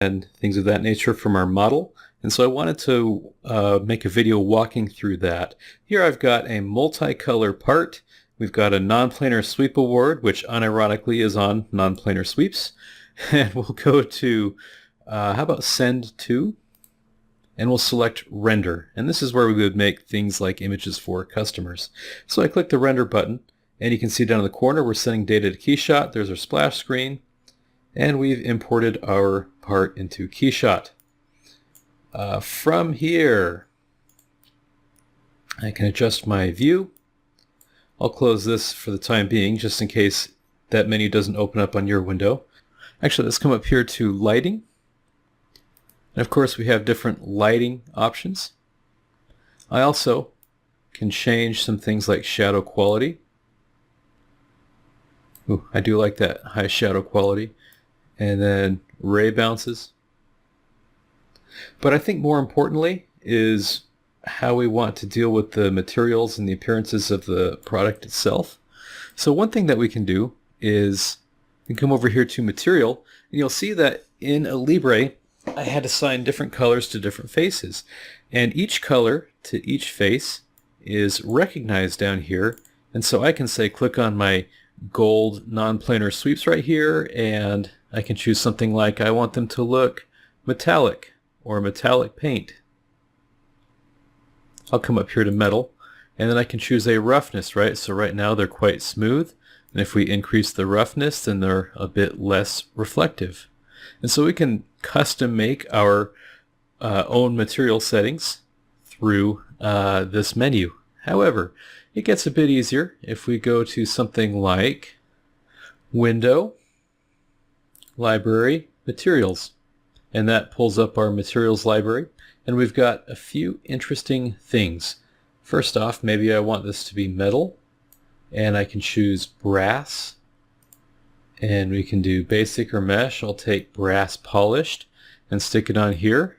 and things of that nature from our model. And so I wanted to make a video walking through that. Here I've got a multicolor part. We've got a non-planar sweep award, which unironically is on non-planar sweeps. And we'll go to, how about send to? And we'll select render. And this is where we would make things like images for customers. So I click the render button, and you can see down in the corner we're sending data to Keyshot. There's our splash screen. And we've imported our part into Keyshot. From here, I can adjust my view. I'll close this for the time being, just in case that menu doesn't open up on your window. Actually, let's come up here to lighting. And of course, we have different lighting options. I also can change some things like shadow quality. Ooh, I do like that high shadow quality. And then ray bounces. But I think more importantly is how we want to deal with the materials and the appearances of the product itself. So one thing that we can do is we can come over here to material, and you'll see that in Alibre I had to assign different colors to different faces, and each color to each face is recognized down here. And so I can say click on my gold non-planar sweeps right here, and I can choose something like I want them to look metallic or metallic paint. I'll come up here to metal, and then I can choose a roughness, right? So right now they're quite smooth, and if we increase the roughness, then they're a bit less reflective. And so we can custom make our own material settings through this menu. However, it gets a bit easier if we go to something like Window, Library, Materials, and that pulls up our materials library. And we've got a few interesting things. First off, maybe I want this to be metal, and I can choose brass, and we can do basic or mesh. I'll take brass polished and stick it on here,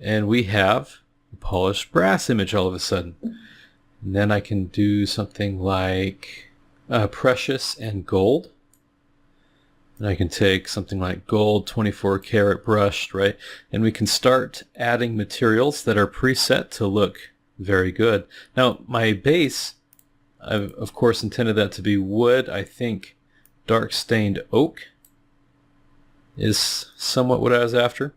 and we have a polished brass image all of a sudden. And then I can do something like precious and gold. And I can take something like gold 24 karat brushed, right? And we can start adding materials that are preset to look very good. Now my base, I've of course intended that to be wood. I think dark stained oak is somewhat what I was after.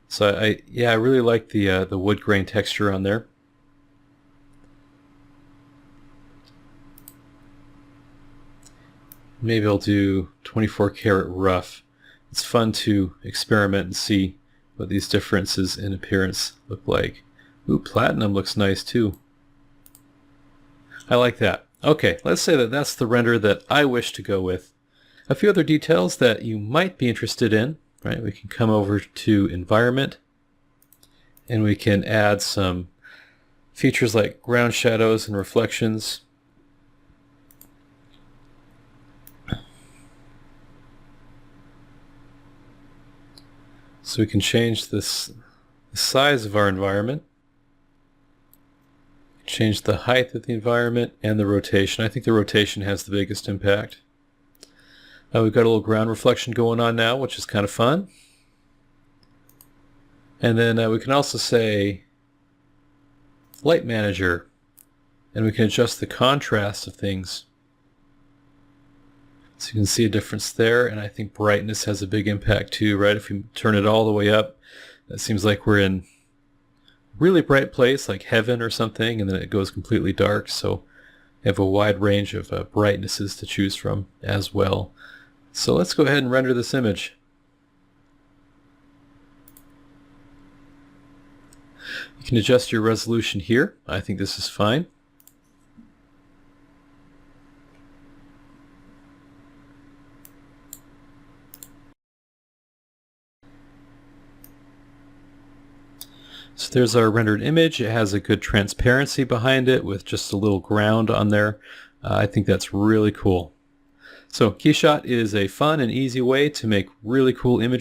So I really like the wood grain texture on there. Maybe I'll do 24 karat rough. It's fun to experiment and see what these differences in appearance look like. Ooh, platinum looks nice too. I like that. Okay, let's say that that's the render that I wish to go with. A few other details that you might be interested in, right? We can come over to environment, and we can add some features like ground shadows and reflections. So we can change the size of our environment, change the height of the environment, and the rotation. I think the rotation has the biggest impact. We've got a little ground reflection going on now, which is kind of fun. And then we can also say light manager, and we can adjust the contrast of things. So you can see a difference there, and I think brightness has a big impact too, right? If you turn it all the way up, that seems like we're in a really bright place like heaven or something, and then it goes completely dark. So you have a wide range of brightnesses to choose from as well. So let's go ahead and render this image. You can adjust your resolution here. I think this is fine. So there's our rendered image. It has a good transparency behind it with just a little ground on there. I think that's really cool. So Keyshot is a fun and easy way to make really cool images